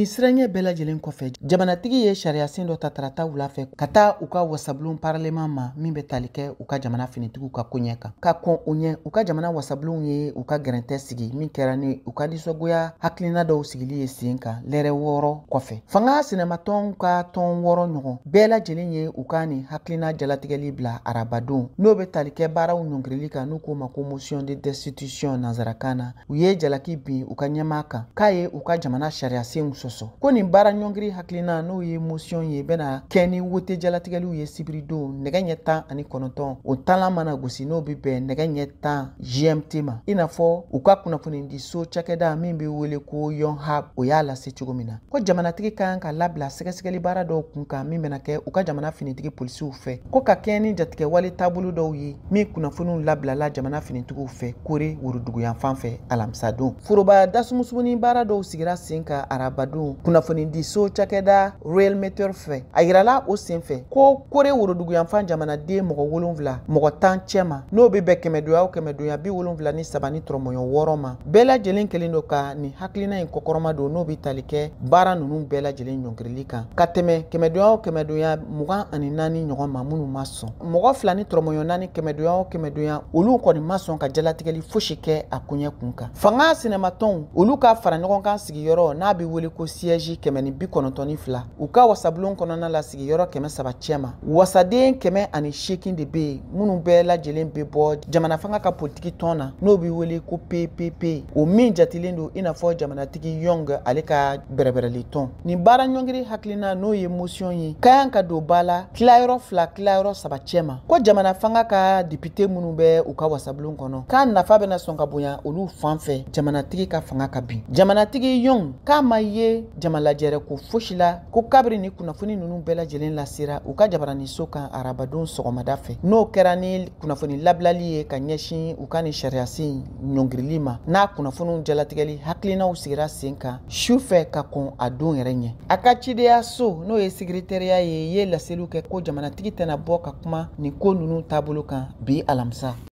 Ni siranye bɛɛ lajɛlen kɔfɛ jamanatigi ye sariya sen dɔ ta tarata wula fɛ ka taa u ka wasabulon parlement ma min bɛ tali kɛ u ka jamana finitigiw ka koɲɛ kan ka kɔn u ɲɛ u ka jamana wasabulon ye u ka gɛrɛntɛ sigi min kɛra ni u ka nisɔngoya hakilina dɔw sigili ye sen kan lɛrɛ 6 kɔfɛ fanga sinematɔnw ka tɔn 6 ɲɔgɔn bɛɛ lajɛlen ye u ka ni hakilina jalatigɛli bila arabadon n'o bɛ tali kɛ baaraw ɲɔngirili kan n'u k'o ma ko motion de destitution nanzarakan na u ye jalaki bin u ka ɲɛmaa kan k'a ye u ka jamana sariya sen sɔsɔ ko nin baara ɲɔngiri hakilina n'o ye motion ye bɛna kɛ ni wote jalatigɛliw ye sibiridon nɛgɛ ɲɛ 19 o tanlan mana gosi n'o bɛ bɛn nɛgɛ ɲɛ 10 GMT ma i n'a fɔ u ka kunnafoni di so cakɛda min bɛ wele ko Yonhap o y'a lase cogo min na ko jamanatigi kan ka labila sɛgɛsɛgɛli baara dɔw kun kan min bɛna kɛ u ka jamana finitigi polisiw fɛ ko ka kɛ ni jatigɛ wale taabolo dɔw ye min kunnafoniw labilala jamana finitigiw fɛ kore woroduguyan fan fɛ alamisa don foroba dasumusumuni baara dɔw sigira sen ka arabadon kunnafoni di so cakɛda Real Meteor fɛ a yirala o sen fɛ ko kore woroduguyan fan jamanaden mɔgɔ 7 mɔgɔ 10 cɛma n'o bɛ bɛn kɛmɛdonya o kɛmɛdonya 73 ni tɔrɔmɔɲɔ 6 ma bɛɛ lajɛlen kelen do ka ni hakilina in kɔkɔrɔma don n'o bɛ tali kɛ baara ninnu bɛɛ lajɛlen ɲɔngirili kan ka tɛmɛ kɛmɛdonya o kɛmɛdonya 24 ɲɔgɔn ma minnu ma sɔn mɔgɔ 2 ni tɔrɔmɔɲɔ 4 kɛmɛdonya o kɛmɛdonya olu kɔni ma sɔn ka jalatigɛli fosi kɛ a koɲɛ kun kan fanga sinematɔnw olu ka fara ɲɔgɔn kan sigiyɔrɔ n'a bɛ wele ko siège 192 u ka wasabulon kɔnɔna la sigiyɔrɔ 300 cɛma wasaden 108 de bɛ yen minnu bɛɛ lajɛlen bɛ bɔ jamana fanga ka politiki tɔn na n'o bɛ wele ko PPP o min jatilen don i n'a fɔ jamanatigi Yong ale ka bɛrɛbɛrɛli tɔn nin baara ɲɔngiri hakilina n'o ye motion ye ka ka don ba la tilayɔrɔ 2 tilayɔrɔ 3 cɛma ko jamana fanga ka député minnu bɛ u ka wasabulon kɔnɔ k'a nafa bɛna sɔn ka bonya olu fan fɛ jamanatigi ka fanga ka bin jamanatigi Yong k'a ma ye jamalajɛrɛ ko fosi la ko kabiri ni kunnafoni ninnu bɛɛ lajɛlen lasera u ka jabaraniso kan arabadon sɔgɔmada fɛ n'o kɛra ni kunnafoni labilali ye ka ɲɛsin u ka ni sariya sen ɲɔngirili ma n'a kunnafoniw jalatigɛli hakilinaw sigira sen kan su fɛ ka kɔn a don yɛrɛ ɲɛ a ka cideya so n'o ye secrétariat ye laseliw kɛ ko jamanatigi tɛna bɔ ka kuma ni ko ninnu taabolo kan bi alamisa